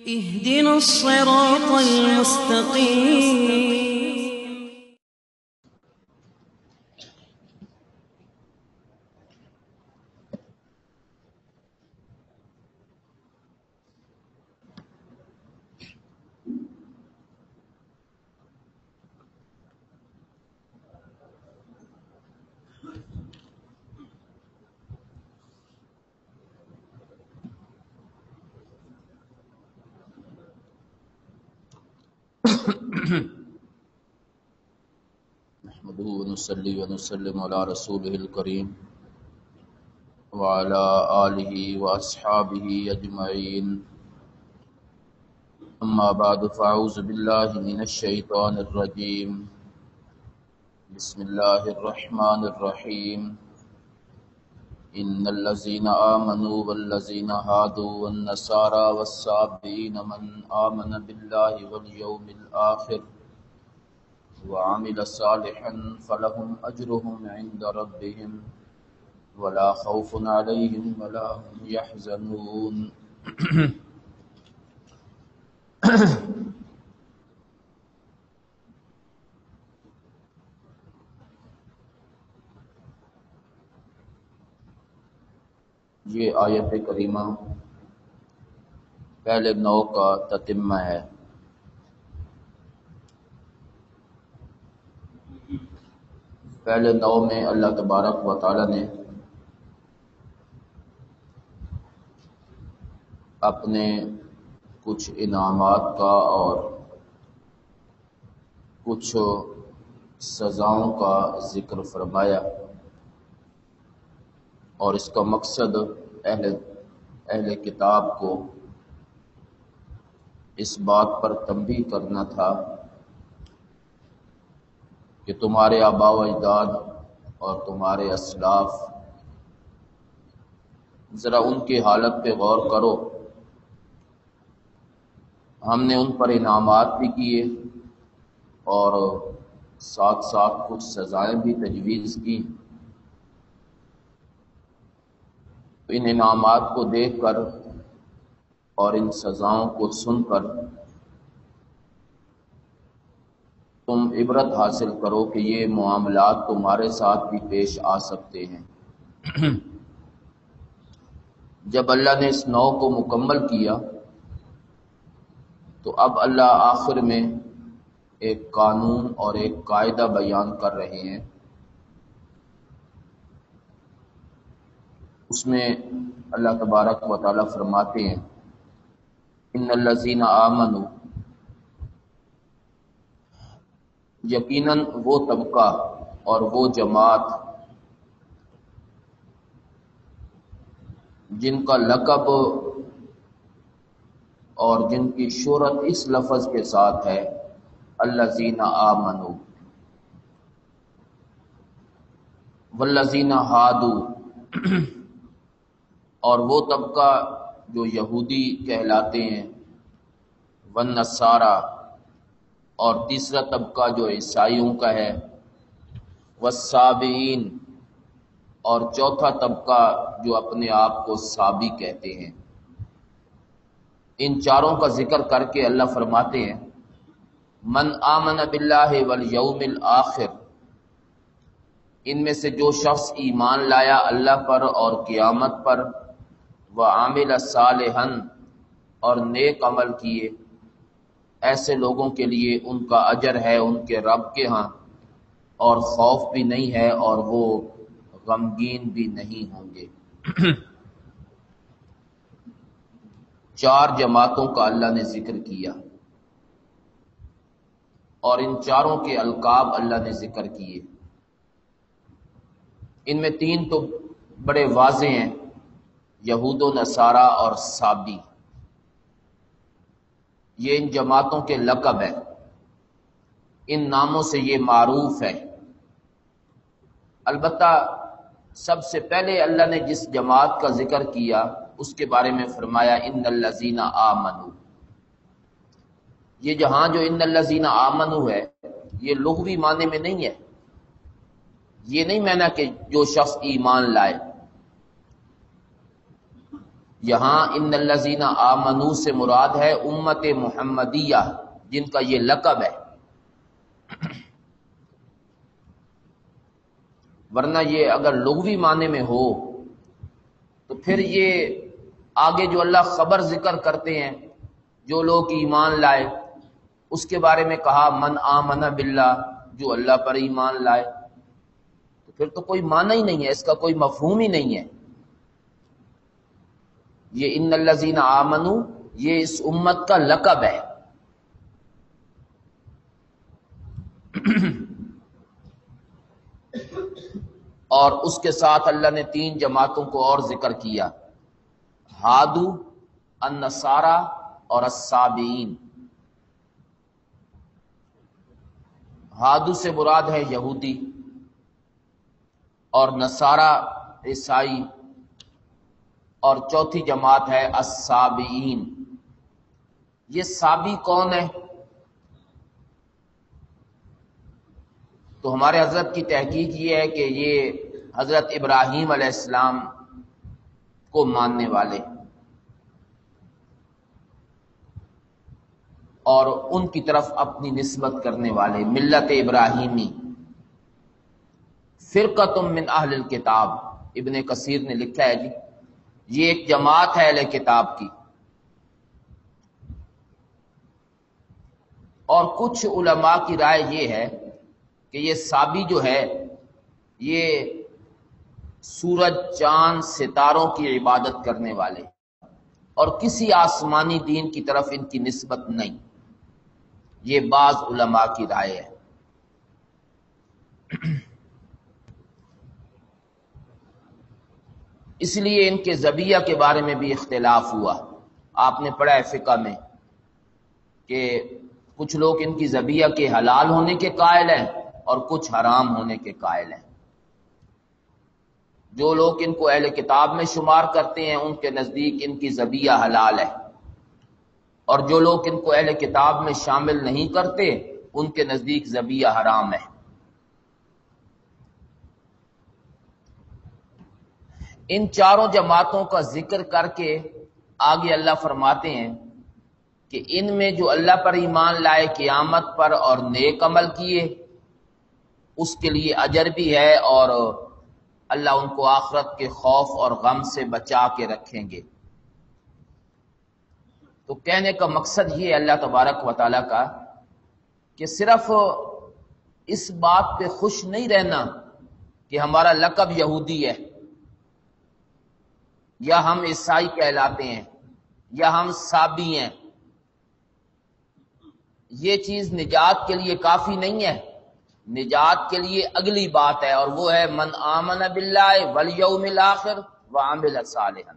اهدنا الصراط المستقيم. نحمده ونصلي ونسلم على رسوله الكريم وعلى آله وأصحابه أجمعين. أما بعد فأعوذ بالله من الشيطان الرجيم. بسم الله الرحمن الرحيم. إن الذين آمنوا والذين هادوا والنصارى والصابئين من آمن بالله واليوم الآخر وعمل صالحا فلهم أجرهم عند ربهم ولا خوف عليهم ولا هم يحزنون. یہ آیت کریمہ پہلے نو کا تتمہ ہے. پہلے نو میں اللہ تبارک و تعالی نے اپنے کچھ انعامات کا اور کچھ سزاؤں کا ذکر فرمایا، اور اس کا مقصد اہل کتاب کو اس بات پر تنبیہ کرنا تھا کہ تمہارے آباء و اجداد اور تمہارے اسلاف، ذرا ان کی حالت پہ غور کرو. ہم نے ان پر انعامات بھی کیے اور ساتھ ساتھ کچھ سزائیں بھی تجویز کی. ان انعامات کو دیکھ کر اور ان سزاؤں کو سن کر تم عبرت حاصل کرو کہ یہ معاملات تمہارے ساتھ بھی پیش آ سکتے ہیں. جب اللہ نے اس نو کو مکمل کیا تو اب اللہ آخر میں ایک قانون اور ایک قاعدہ بیان کر رہے ہیں. اس میں اللہ تبارک و تعالی فرماتے ہیں ان الذین آمنوا، یقیناً وہ طبقہ اور وہ جماعت جن کا لقب اور جن کی شہرت اس لفظ کے ساتھ ہے الذین آمنوا، والذین ہادوا، اور وہ طبقہ جو یہودی کہلاتے ہیں، والنصارى، اور تیسرا طبقہ جو عیسائیوں کا ہے، والصابئین، اور چوتھا طبقہ جو اپنے آپ کو صابی کہتے ہیں. ان چاروں کا ذکر کر کے اللہ فرماتے ہیں من آمن باللہ والیوم الآخر، ان میں سے جو شخص ایمان لایا اللہ پر اور قیامت پر، وعامل صالحا، اور نیک عمل کیے، ایسے لوگوں کے لیے ان کا اجر ہے ان کے رب کے ہاں، اور خوف بھی نہیں ہے اور وہ غمگین بھی نہیں ہوں گے. چار جماعتوں کا اللہ نے ذکر کیا اور ان چاروں کے القاب اللہ نے ذکر کیے. ان میں تین تو بڑے واضح ہیں، یہود و نصارہ اور صابی. یہ ان جماعتوں کے لقب ہے، ان ناموں سے یہ معروف ہے. البتہ سب سے پہلے اللہ نے جس جماعت کا ذکر کیا اس کے بارے میں فرمایا ان الذین آمنوا. یہ جہاں جو ان الذین آمنوا ہے یہ لغوی معنی میں نہیں ہے، یہ نہیں معنی کہ جو شخص ایمان لائے. یہاں ان الذین آمنو سے مراد ہے امت محمدیہ، جن کا یہ لقب ہے، ورنہ یہ اگر لغوی معنی میں ہو تو پھر یہ آگے جو اللہ خبر ذکر کرتے ہیں جو لوگ ایمان لائے، اس کے بارے میں کہا من آمن باللہ، جو اللہ پر ایمان لائے، تو پھر تو کوئی معنی ہی نہیں ہے، اس کا کوئی مفہوم ہی نہیں ہے۔ یہ ان الذین آمنو یہ اس امت کا لقب ہے۔ اور اس کے ساتھ اللہ نے 3 جماعتوں کو اور ذکر کیا، ہادو، النصارى اور السابئین۔ ہادو سے مراد ہے یہودی، اور نصارہ عیسائی، اور چوتھی جماعت ہے السابئین۔ یہ سابی کون ہے؟ تو ہمارے حضرت کی تحقیق یہ ہے کہ یہ حضرت ابراہیم علیہ السلام کو ماننے والے اور ان کی طرف اپنی نسبت کرنے والے، ملت ابراہیمی۔ فرقۃ من اہل الکتاب، ابن کثیر نے لکھا ہے جی یہ ایک جماعت ہے اہل کتاب کی۔ اور کچھ علماء کی رائے یہ ہے کہ یہ سابی جو ہے یہ سورج، چاند، ستاروں کی عبادت کرنے والے اور کسی آسمانی دین کی طرف ان کی نسبت نہیں، یہ بعض علماء کی رائے ہے۔ اس لیے ان کے ذبیحہ کے بارے میں بھی اختلاف ہوا۔ آپ نے پڑھا ہے فقہ میں کہ کچھ لوگ ان کی ذبیحہ کے حلال ہونے کے قائل ہیں اور کچھ حرام ہونے کے قائل ہیں۔ جو لوگ ان کو اہل کتاب میں شمار کرتے ہیں ان کے نزدیک ان کی ذبیحہ حلال ہے، اور جو لوگ ان کو اہل کتاب میں شامل نہیں کرتے ان کے نزدیک ذبیحہ حرام ہے۔ ان چاروں جماعتوں کا ذکر کر کے آگے اللہ فرماتے ہیں کہ ان میں جو اللہ پر ایمان لائے، قیامت پر اور نیک عمل کیے، اس کے لیے اجر بھی ہے، اور اللہ ان کو آخرت کے خوف اور غم سے بچا کے رکھیں گے۔ تو کہنے کا مقصد یہ اللہ تبارک و تعالیٰ کا کہ صرف اس بات پہ خوش نہیں رہنا کہ ہمارا لقب یہودی ہے، یا ہم عیسائی کہلاتے ہیں، یا ہم سابی ہیں، یہ چیز نجات کے لیے کافی نہیں ہے۔ نجات کے لیے اگلی بات ہے، اور وہ ہے من آمن باللہ والیوم الآخر وعمل صالحا۔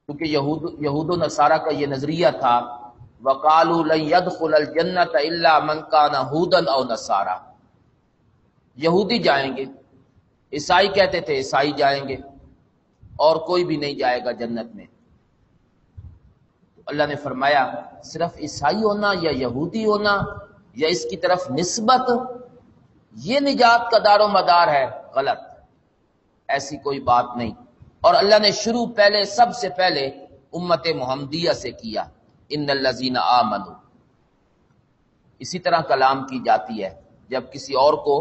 کیونکہ یہود و نصارہ کا یہ نظریہ تھا وقالوا لن يدخل الجنۃ الا من كان هودا او نصارى، یہودی جائیں گے، عیسائی کہتے تھے عیسائی جائیں گے، اور کوئی بھی نہیں جائے گا جنت میں۔ اللہ نے فرمایا صرف عیسائی ہونا یا یہودی ہونا یا اس کی طرف نسبت یہ نجات کا دار و مدار ہے، غلط، ایسی کوئی بات نہیں۔ اور اللہ نے شروع پہلے سب سے پہلے امت محمدیہ سے کیا، ان الذین آمنوا۔ اسی طرح کلام کی جاتی ہے جب کسی اور کو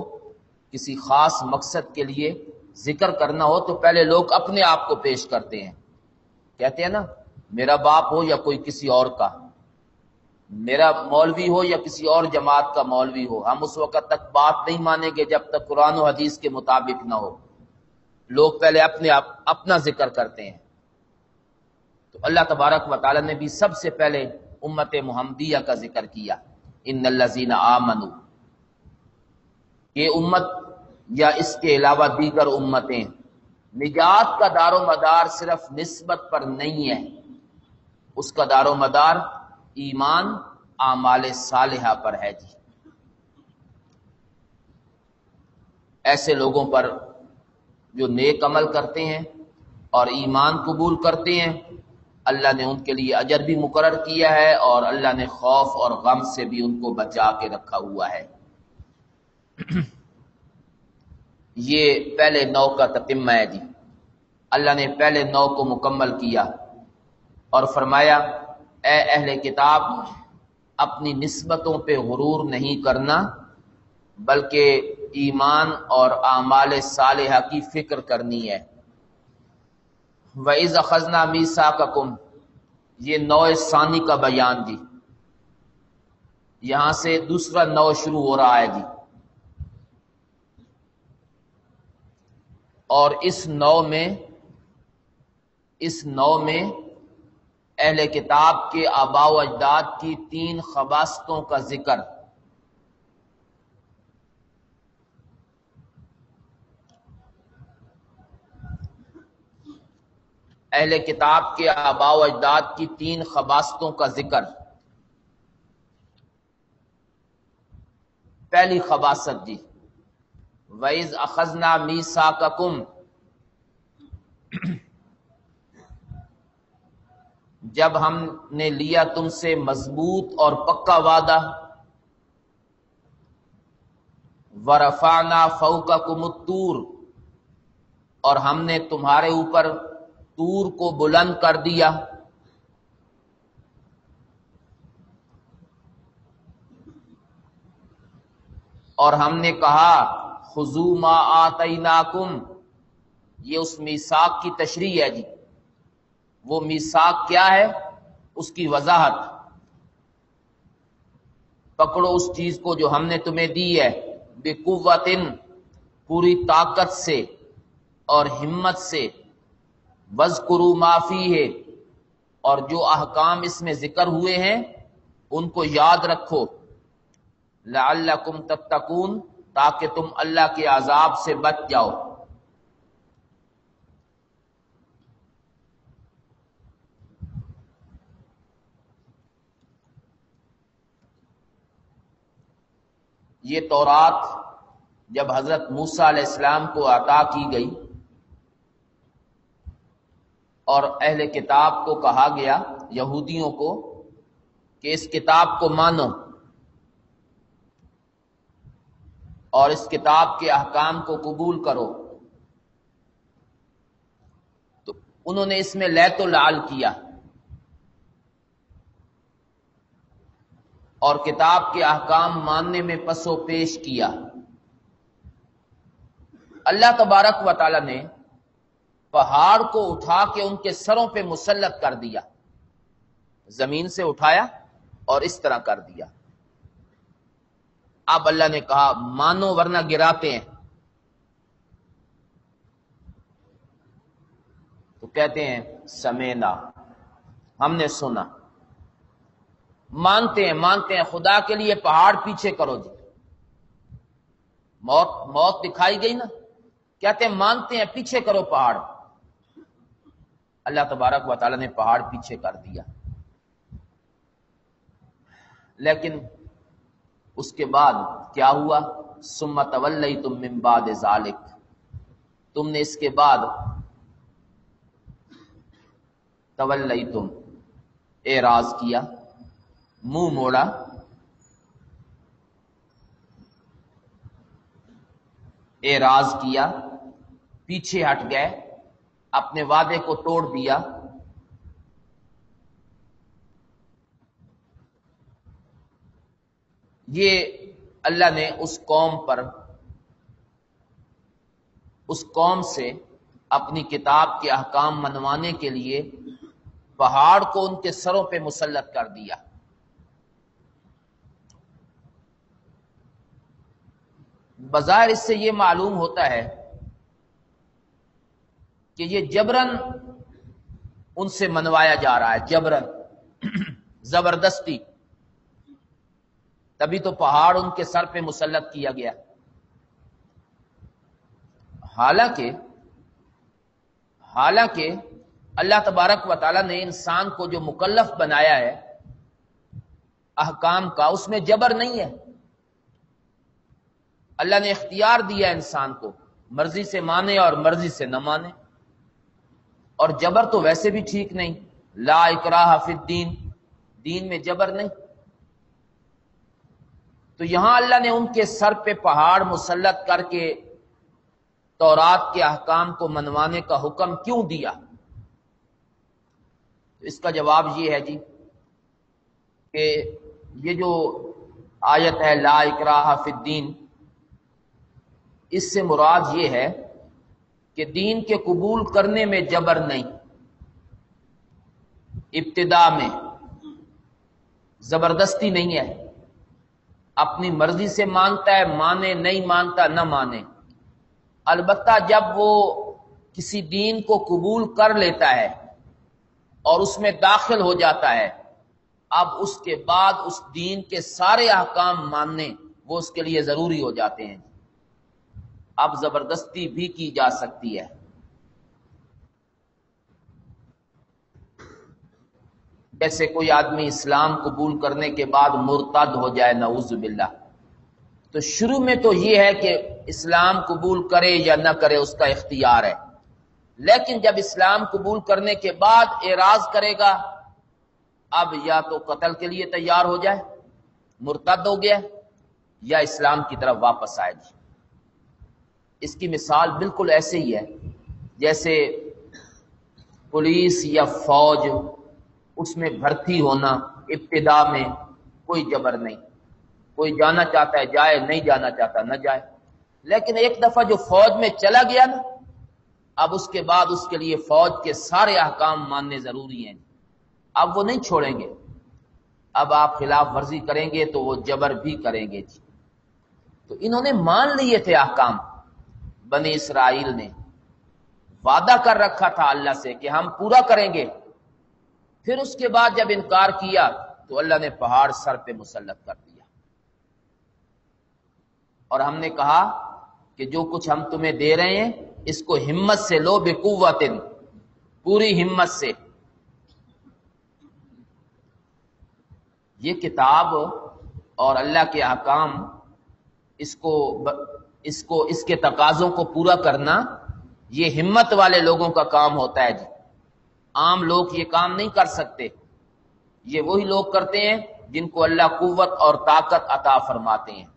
کسی خاص مقصد کے لیے ذکر کرنا ہو تو پہلے لوگ اپنے آپ کو پیش کرتے ہیں، کہتے ہیں نا میرا باپ ہو یا کوئی کسی اور کا، میرا مولوی ہو یا کسی اور جماعت کا مولوی ہو، ہم اس وقت تک بات نہیں مانیں گے جب تک قرآن و حدیث کے مطابق نہ ہو۔ لوگ پہلے اپنا ذکر کرتے ہیں۔ تو اللہ تبارک و تعالی نے بھی سب سے پہلے امت محمدیہ کا ذکر کیا، ان الذین آمنوا۔ یہ امت یا اس کے علاوہ دیگر امتیں، نجات کا دار و مدار صرف نسبت پر نہیں ہے، اس کا دار و مدار ایمان، اعمال صالحہ پر ہے جی۔ ایسے لوگوں پر جو نیک عمل کرتے ہیں اور ایمان قبول کرتے ہیں، اللہ نے ان کے لیے اجر بھی مقرر کیا ہے، اور اللہ نے خوف اور غم سے بھی ان کو بچا کے رکھا ہوا ہے۔ یہ پہلے نو کا تتمہ ہے جی۔ اللہ نے پہلے 9 کو مکمل کیا اور فرمایا اے اہل کتاب اپنی نسبتوں پہ غرور نہیں کرنا بلکہ ایمان اور اعمال صالحہ کی فکر کرنی ہے۔ وَإِذْ أَخَذْنَا مِيثَاقَكُمْ، یہ نوع ثانی کا بیان جی، یہاں سے دوسرا نوع شروع ہو رہا ہے جی، اور اس نوع میں اہل کتاب کے آباء و اجداد کی 3 خباستوں کا ذکر۔ اہل کتاب کے آباء و اجداد کی 3 خباستوں کا ذکر۔ پہلی خباست جی وَإِذْ أَخَذْنَا مِيثَاقَكُمْ، جب ہم نے لیا تم سے مضبوط اور پکا وعدہ، وَرَفَعْنَا فَوْقَكُمُ الطُّورَ، اور ہم نے تمہارے اوپر طور کو بلند کر دیا، اور ہم نے کہا خذوا ما آتیناکم، یہ اس میثاق کی تشریح ہے جی۔ وہ میثاق کیا ہے اس کی وضاحت، پکڑو اس چیز کو جو ہم نے تمہیں دی ہے، بقوۃ، پوری طاقت سے اور ہمت سے، واذکروا ما فیہ، اور جو احکام اس میں ذکر ہوئے ہیں ان کو یاد رکھو، لعلکم تتقون، تاکہ تم اللہ کے عذاب سے بچ جاؤ۔ یہ تورات جب حضرت موسیٰ علیہ السلام کو عطا کی گئی اور اہل کتاب کو کہا گیا، یہودیوں کو، کہ اس کتاب کو مانو اور اس کتاب کے احکام کو قبول کرو، تو انہوں نے اس میں لیت و لعل کیا اور کتاب کے احکام ماننے میں پس و پیش کیا۔ اللہ تبارک و تعالی نے پہاڑ کو اٹھا کے ان کے سروں پہ مسلط کر دیا، زمین سے اٹھایا اور اس طرح کر دیا۔ اب اللہ نے کہا مانو ورنہ گراتے ہیں، تو کہتے ہیں سمینا، ہم نے سنا، مانتے ہیں خدا کے لیے پہاڑ پیچھے کرو جی، موت دکھائی گئی نا، کہتے ہیں مانتے ہیں پیچھے کرو پہاڑ۔ اللہ تبارک و تعالی نے پہاڑ پیچھے کر دیا، لیکن اس کے بعد کیا ہوا؟ ثم تولیتم من بعد ذلک، تم نے اس کے بعد تولیتم، اعراض کیا، منہ موڑا، اعراض کیا، پیچھے ہٹ گئے، اپنے وعدے کو توڑ دیا۔ یہ اللہ نے اس قوم سے اپنی کتاب کے احکام منوانے کے لیے پہاڑ کو ان کے سروں پہ مسلط کر دیا۔ بظاہر اس سے یہ معلوم ہوتا ہے کہ یہ جبرن ان سے منوایا جا رہا ہے، جبرن، زبردستی، تبھی تو پہاڑ ان کے سر پہ مسلط کیا گیا۔ حالانکہ اللہ تبارک و تعالی نے انسان کو جو مکلف بنایا ہے احکام کا، اس میں جبر نہیں ہے۔ اللہ نے اختیار دیا انسان کو، مرضی سے مانے اور مرضی سے نہ مانے، اور جبر تو ویسے بھی ٹھیک نہیں، لا اکراہ فی الدین، دین میں جبر نہیں۔ تو یہاں اللہ نے ان کے سر پہ پہاڑ مسلط کر کے تورات کے احکام کو منوانے کا حکم کیوں دیا؟ اس کا جواب یہ ہے جی کہ یہ جو آیت ہے لا اکراہ فی الدین، اس سے مراد یہ ہے کہ دین کے قبول کرنے میں جبر نہیں، ابتدا میں زبردستی نہیں ہے، اپنی مرضی سے مانتا ہے، مانے نہیں مانتا نہ مانے۔ البتہ جب وہ کسی دین کو قبول کر لیتا ہے اور اس میں داخل ہو جاتا ہے، اب اس کے بعد اس دین کے سارے احکام ماننے وہ اس کے لیے ضروری ہو جاتے ہیں۔ اب زبردستی بھی کی جا سکتی ہے۔ جیسے کوئی آدمی اسلام قبول کرنے کے بعد مرتد ہو جائے نعوذ باللہ، تو شروع میں تو یہ ہے کہ اسلام قبول کرے یا نہ کرے اس کا اختیار ہے، لیکن جب اسلام قبول کرنے کے بعد اعراض کرے گا، اب یا تو قتل کے لیے تیار ہو جائے، مرتد ہو گیا، یا اسلام کی طرف واپس آئے گی۔ اس کی مثال بالکل ایسے ہی ہے جیسے پولیس یا فوج، اس میں بھرتی ہونا، ابتدا میں کوئی جبر نہیں، کوئی جانا چاہتا ہے جائے، نہیں جانا چاہتا نہ جائے، لیکن ایک دفعہ جو فوج میں چلا گیا نا، اب اس کے بعد اس کے لیے فوج کے سارے احکام ماننے ضروری ہیں، اب وہ نہیں چھوڑیں گے، اب آپ خلاف ورزی کریں گے تو وہ جبر بھی کریں گے جی۔ تو انہوں نے مان لیے تھے احکام، بنی اسرائیل نے وعدہ کر رکھا تھا اللہ سے کہ ہم پورا کریں گے، پھر اس کے بعد جب انکار کیا تو اللہ نے پہاڑ سر پہ مسلط کر دیا، اور ہم نے کہا کہ جو کچھ ہم تمہیں دے رہے ہیں اس کو ہمت سے لو، بقوت، پوری ہمت سے۔ یہ کتاب اور اللہ کے احکام، اس کے تقاضوں کو پورا کرنا یہ ہمت والے لوگوں کا کام ہوتا ہے جی۔ عام لوگ یہ کام نہیں کر سکتے، یہ وہی لوگ کرتے ہیں جن کو اللہ قوت اور طاقت عطا فرماتے ہیں۔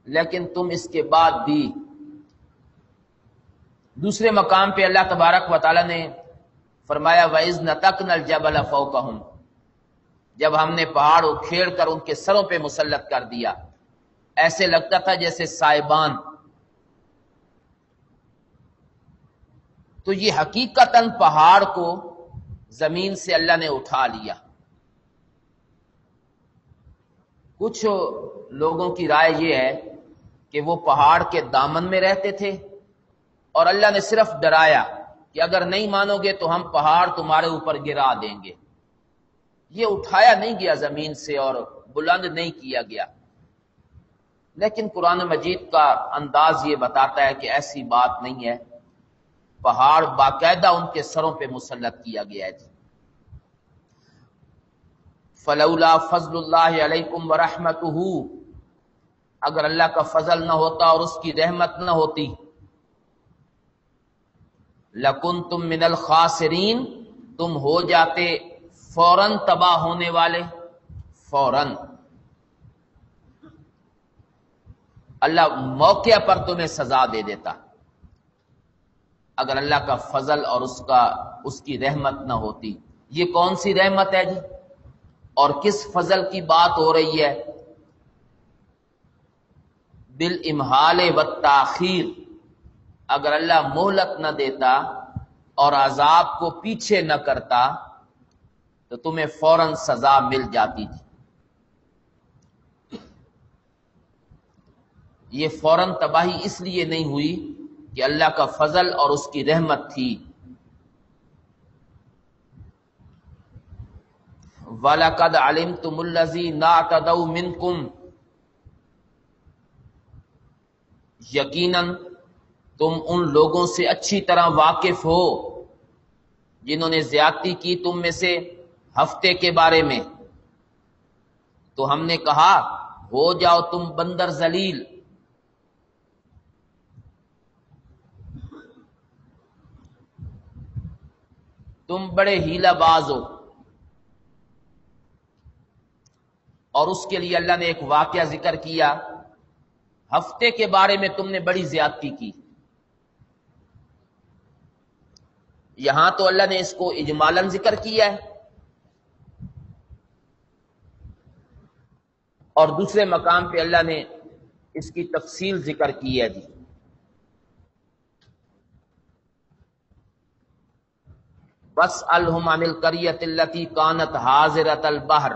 لیکن تم اس کے بعد بھی دوسرے مقام پہ اللہ تبارک و تعالی نے فرمایا وَإِذْ نَتَقْنَا الْجَبَلَ فَوْقَهُمْ، جب ہم نے پہاڑ اکھیڑ کر ان کے سروں پہ مسلط کر دیا، ایسے لگتا تھا جیسے سائبان، تو یہ حقیقتاً پہاڑ کو زمین سے اللہ نے اٹھا لیا۔ کچھ لوگوں کی رائے یہ ہے کہ وہ پہاڑ کے دامن میں رہتے تھے اور اللہ نے صرف ڈرایا کہ اگر نہیں مانو گے تو ہم پہاڑ تمہارے اوپر گرا دیں گے، یہ اٹھایا نہیں گیا زمین سے اور بلند نہیں کیا گیا۔ لیکن قرآن مجید کا انداز یہ بتاتا ہے کہ ایسی بات نہیں ہے، پہاڑ باقاعدہ ان کے سروں پہ مسلط کیا گیا ہے۔ فلولا فضل اللہ علیکم ورحمتہ، اگر اللہ کا فضل نہ ہوتا اور اس کی رحمت نہ ہوتی، لکنتم من الخاسرین، تم ہو جاتے فوراً تباہ ہونے والے، فوراً۔ اللہ موقع پر تمہیں سزا دے دیتا اگر اللہ کا فضل اور اس کی رحمت نہ ہوتی۔ یہ کون سی رحمت ہے جی، اور کس فضل کی بات ہو رہی ہے؟ بالامہال والتاخیر، اگر اللہ مہلت نہ دیتا اور عذاب کو پیچھے نہ کرتا تو تمہیں فوراً سزا مل جاتی تھی۔ یہ فوراً تباہی اس لیے نہیں ہوئی کہ اللہ کا فضل اور اس کی رحمت تھی۔ وَلَقَدْ عَلِمْتُمُ الَّذِينَ اعْتَدَوْا مِنْكُمْ، یقیناً تم ان لوگوں سے اچھی طرح واقف ہو جنہوں نے زیادتی کی تم میں سے ہفتے کے بارے میں، تو ہم نے کہا ہو جاؤ تم بندر ذلیل۔ تم بڑے ہیلہ باز ہو۔ اور اس کے لیے اللہ نے ایک واقعہ ذکر کیا، ہفتے کے بارے میں تم نے بڑی زیادتی کی. یہاں تو اللہ نے اس کو اجمالاً ذکر کیا ہے اور دوسرے مقام پہ اللہ نے اس کی تفصیل ذکر کی ہے. جی وَاسْأَلْهُمْ عَنِ الْقَرْيَةِ الَّتِي كَانَتْ حَاضِرَةَ الْبَحْرِ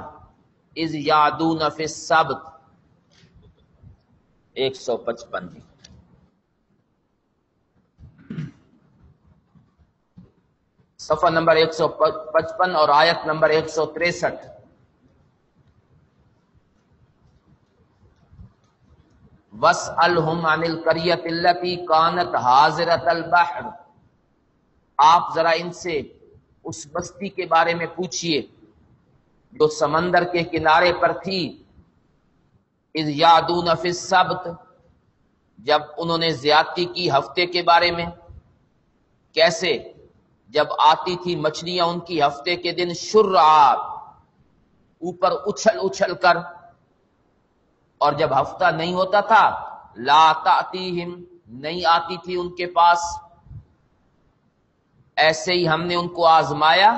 إِذْ يَعْدُونَ فِي السَّبْتِ. 155. جی صفحہ نمبر 155 اور آیت نمبر 163. وَاسْأَلْهُمْ عَنِ الْقَرْيَةِ الَّتِي كَانَتْ حَاضِرَةَ الْبَحْرِ. آپ ذرا ان سے اس بستی کے بارے میں پوچھئے جو سمندر کے کنارے پر تھی. اذ یعدون فی السبت، جب انہوں نے زیادتی کی ہفتے کے بارے میں. کیسے؟ جب آتی تھی مچھلیاں ان کی ہفتے کے دن شرعا، اوپر اچھل اچھل کر، اور جب ہفتہ نہیں ہوتا تھا لا تأتیہم، نہیں آتی تھی ان کے پاس. ایسے ہی ہم نے ان کو آزمایا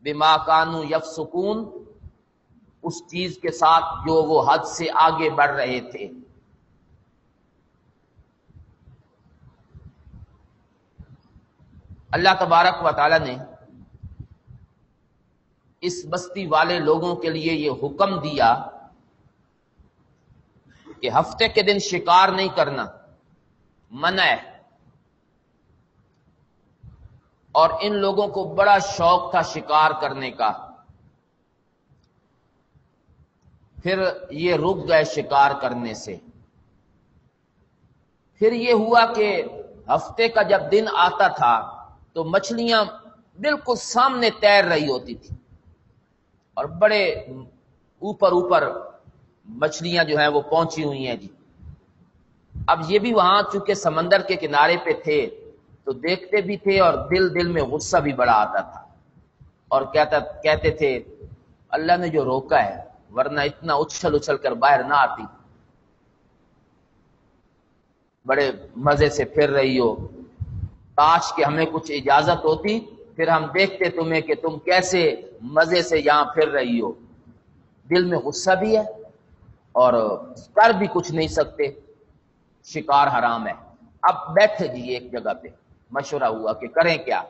بما کانوا یفسقون، اس چیز کے ساتھ جو وہ حد سے آگے بڑھ رہے تھے. اللہ تبارک و تعالی نے اس بستی والے لوگوں کے لیے یہ حکم دیا کہ ہفتے کے دن شکار نہیں کرنا، منع ہے. اور ان لوگوں کو بڑا شوق تھا شکار کرنے کا. پھر یہ رک گئے شکار کرنے سے. پھر یہ ہوا کہ ہفتے کا جب دن آتا تھا تو مچھلیاں بالکل سامنے تیر رہی ہوتی تھی اور بڑے اوپر اوپر مچھلیاں جو ہیں وہ پہنچی ہوئی ہیں. جی اب یہ بھی وہاں چونکہ سمندر کے کنارے پہ تھے تو دیکھتے بھی تھے اور دل میں غصہ بھی بڑا آتا تھا اور کہتے تھے اللہ نے جو روکا ہے، ورنہ اتنا اچھل اچھل کر باہر نہ آتی، بڑے مزے سے پھر رہی ہو. کاش کہ ہمیں کچھ اجازت ہوتی، پھر ہم دیکھتے تمہیں کہ تم کیسے مزے سے یہاں پھر رہی ہو. دل میں غصہ بھی ہے اور کر بھی کچھ نہیں سکتے، شکار حرام ہے. اب بیٹھے جی ایک جگہ پہ مشورہ ہوا کہ کریں کیا.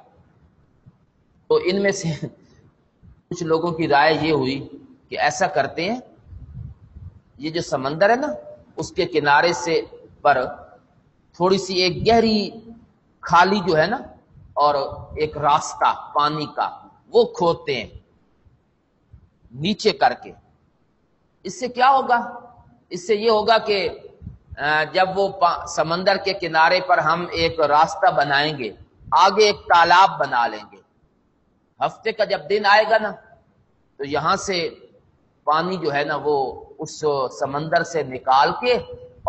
تو ان میں سے کچھ لوگوں کی رائے یہ ہوئی کہ ایسا کرتے ہیں، یہ جو سمندر ہے نا اس کے کنارے سے پر تھوڑی سی ایک گہری خالی جو ہے نا اور ایک راستہ پانی کا وہ کھودتے ہیں نیچے کر کے. اس سے کیا ہوگا؟ اس سے یہ ہوگا کہ جب وہ سمندر کے کنارے پر ہم ایک راستہ بنائیں گے، آگے ایک تالاب بنا لیں گے. ہفتے کا جب دن آئے گا نا تو یہاں سے پانی جو ہے نا وہ اس سمندر سے نکال کے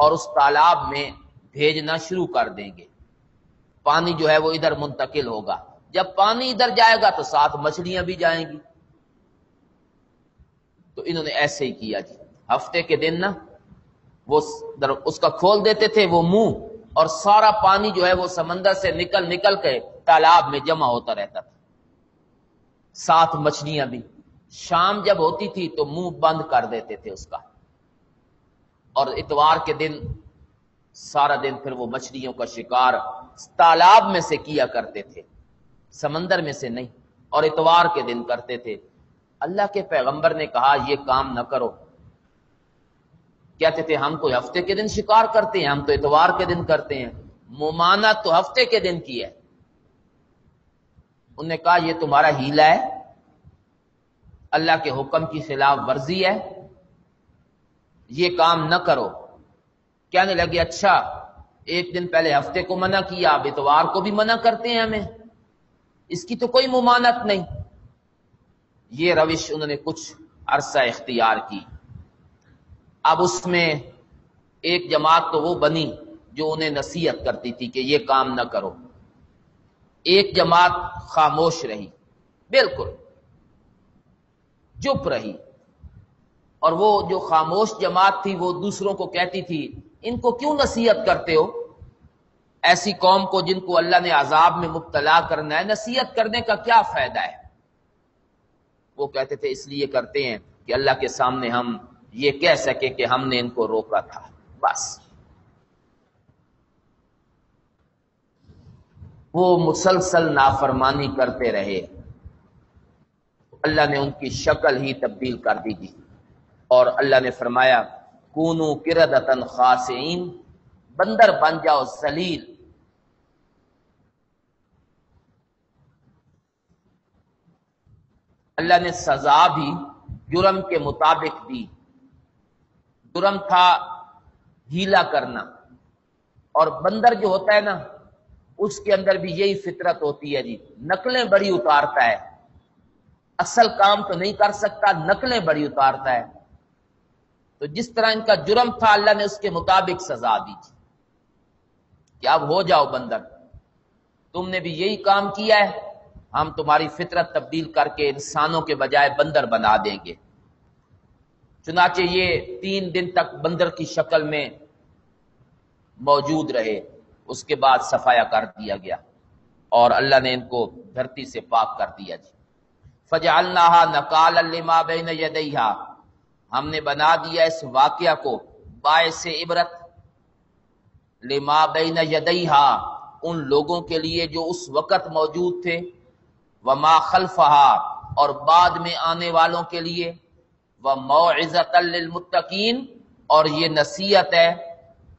اور اس تالاب میں بھیجنا شروع کر دیں گے. پانی جو ہے وہ ادھر منتقل ہوگا. جب پانی ادھر جائے گا تو ساتھ مچھلیاں بھی جائیں گی. تو انہوں نے ایسے ہی کیا. جی ہفتے کے دن نا وہ اس کا کھول دیتے تھے وہ منہ، اور سارا پانی جو ہے وہ سمندر سے نکل کے تالاب میں جمع ہوتا رہتا تھا، ساتھ مچھلیاں بھی. شام جب ہوتی تھی تو منہ بند کر دیتے تھے اس کا، اور اتوار کے دن سارا دن پھر وہ مچھلیوں کا شکار تالاب میں سے کیا کرتے تھے، سمندر میں سے نہیں، اور اتوار کے دن کرتے تھے. اللہ کے پیغمبر نے کہا یہ کام نہ کرو. کہتے تھے ہم تو ہفتے کے دن شکار کرتے ہیں، ہم تو اتوار کے دن کرتے ہیں. ممانعت تو ہفتے کے دن کی ہے. انہوں نے کہا یہ تمہارا ہیلا ہے، اللہ کے حکم کی خلاف ورزی ہے، یہ کام نہ کرو. کہنے لگے اچھا ایک دن پہلے ہفتے کو منع کیا، اب اتوار کو بھی منع کرتے ہیں ہمیں، اس کی تو کوئی ممانعت نہیں. یہ روش انہوں نے کچھ عرصہ اختیار کی. اب اس میں ایک جماعت تو وہ بنی جو انہیں نصیحت کرتی تھی کہ یہ کام نہ کرو. ایک جماعت خاموش رہی، بالکل چپ رہی. اور وہ جو خاموش جماعت تھی وہ دوسروں کو کہتی تھی ان کو کیوں نصیحت کرتے ہو، ایسی قوم کو جن کو اللہ نے عذاب میں مبتلا کرنا ہے، نصیحت کرنے کا کیا فائدہ ہے؟ وہ کہتے تھے اس لیے کرتے ہیں کہ اللہ کے سامنے ہم یہ کہہ سکیں کہ ہم نے ان کو روکا تھا، بس۔ وہ مسلسل نافرمانی کرتے رہے، اللہ نے ان کی شکل ہی تبدیل کر دی تھی، اور اللہ نے فرمایا کونوا قردۃ خاسئین، بندر بن جاؤ ذلیل۔ اللہ نے سزا بھی جرم کے مطابق دی۔ جرم تھا ہیلا کرنا، اور بندر جو ہوتا ہے نا اس کے اندر بھی یہی فطرت ہوتی ہے جی، نقلیں بڑی اتارتا ہے، اصل کام تو نہیں کر سکتا، نقلیں بڑی اتارتا ہے۔ تو جس طرح ان کا جرم تھا اللہ نے اس کے مطابق سزا دی تھی کہ اب ہو جاؤ بندر، تم نے بھی یہی کام کیا ہے، ہم تمہاری فطرت تبدیل کر کے انسانوں کے بجائے بندر بنا دیں گے۔ چنانچہ یہ 3 دن تک بندر کی شکل میں موجود رہے، اس کے بعد صفایا کر دیا گیا اور اللہ نے ان کو دھرتی سے پاک کر دیا جی۔ فَجَعَلْنَاهَا نَكَالًا لِمَا بَيْنَ يَدَيْهَا، ہم نے بنا دیا اس واقعہ کو باعث عبرت، لما بین یدیہا، ان لوگوں کے لیے جو اس وقت موجود تھے، وما خلفہا، اور بعد میں آنے والوں کے لیے، وموعظۃ للمتقین، اور یہ نصیحت ہے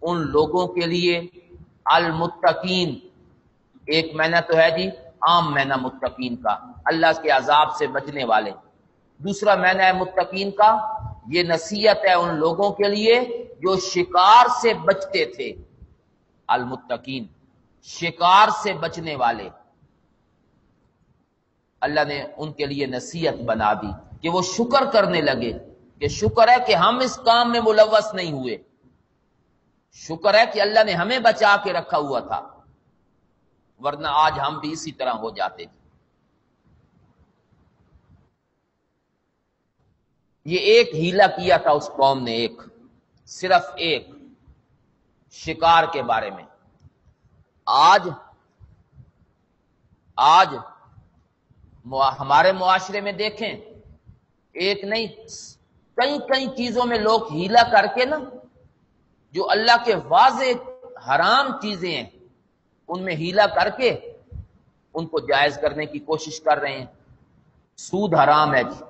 ان لوگوں کے لیے المتقین، ایک معنی تو ہے جی عام معنی متقین کا، اللہ کے عذاب سے بچنے والے، دوسرا معنی ہے متقین کا یہ نصیحت ہے ان لوگوں کے لیے جو شکار سے بچتے تھے، المتقین شکار سے بچنے والے، اللہ نے ان کے لیے نصیحت بنا دی کہ وہ شکر کرنے لگے کہ شکر ہے کہ ہم اس کام میں ملوث نہیں ہوئے، شکر ہے کہ اللہ نے ہمیں بچا کے رکھا ہوا تھا، ورنہ آج ہم بھی اسی طرح ہو جاتے تھے۔ یہ ایک ہیلا کیا تھا اس قوم نے، ایک صرف ایک شکار کے بارے میں۔ آج ہمارے معاشرے میں دیکھیں، ایک نہیں کئی چیزوں میں لوگ ہیلا کر کے نا، جو اللہ کے واضح حرام چیزیں ہیں ان میں ہیلا کر کے ان کو جائز کرنے کی کوشش کر رہے ہیں۔ سود حرام ہے جی،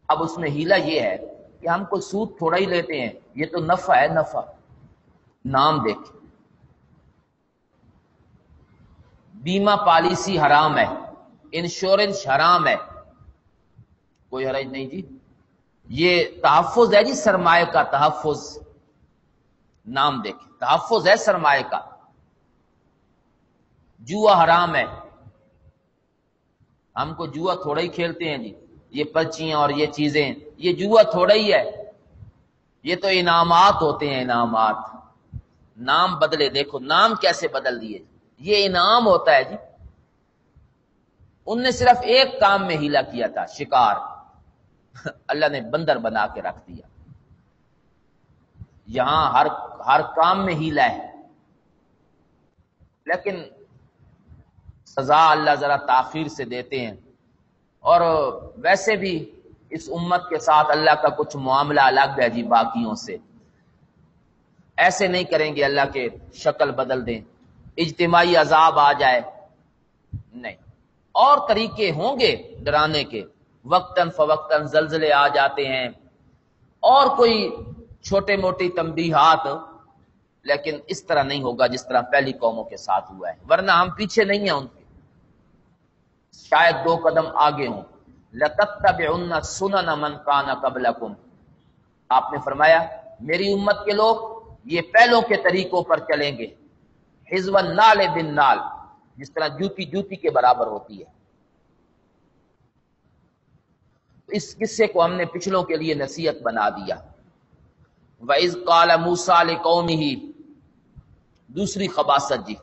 اب اس میں ہیلا یہ ہے کہ ہم کوئی سود تھوڑا ہی لیتے ہیں، یہ تو نفع ہے، نفع، نام دیکھیں۔ بیمہ پالیسی حرام ہے، انشورنس حرام ہے، کوئی حرج نہیں جی، یہ تحفظ ہے جی، سرمایہ کا تحفظ، نام دیکھیں، تحفظ ہے سرمایہ کا۔ جوا حرام ہے، ہم کو جوا تھوڑا ہی کھیلتے ہیں جی، یہ پرچیاں اور یہ چیزیں، یہ جوا تھوڑا ہی ہے، یہ تو انعامات ہوتے ہیں، انعامات، نام بدلے، دیکھو نام کیسے بدل دیے، یہ انعام ہوتا ہے جی۔ ان نے صرف ایک کام میں ہیلا کیا تھا، شکار، اللہ نے بندر بنا کے رکھ دیا۔ یہاں ہر کام میں ہیلا ہے، لیکن سزا اللہ ذرا تاخیر سے دیتے ہیں، اور ویسے بھی اس امت کے ساتھ اللہ کا کچھ معاملہ الگ ہے جی باقیوں سے، ایسے نہیں کریں گے اللہ کے شکل بدل دیں، اجتماعی عذاب آ جائے، نہیں، اور طریقے ہوں گے ڈرانے کے، وقتاً فوقتاً زلزلے آ جاتے ہیں اور کوئی چھوٹے موٹی تنبیہات، لیکن اس طرح نہیں ہوگا جس طرح پہلی قوموں کے ساتھ ہوا ہے، ورنہ ہم پیچھے نہیں ہیں ان کے، شاید 2 قدم آگے ہوں۔ لَتَتَّبِعُنَّ سُنَنَ مَنْ كَانَ قَبْلَكُمْ، آپ نے فرمایا میری امت کے لوگ یہ پہلوں کے طریقوں پر چلیں گے، حِذْوَ النَّالِ بِالنَّالِ، جس طرح جوتی کے برابر ہوتی ہے۔ اس قصے کو ہم نے پچھلوں کے لیے نصیحت بنا دیا۔ وَإِذْ قَالَ مُوسَىٰ لِقَوْمِهِ، دوسری خباثت جی،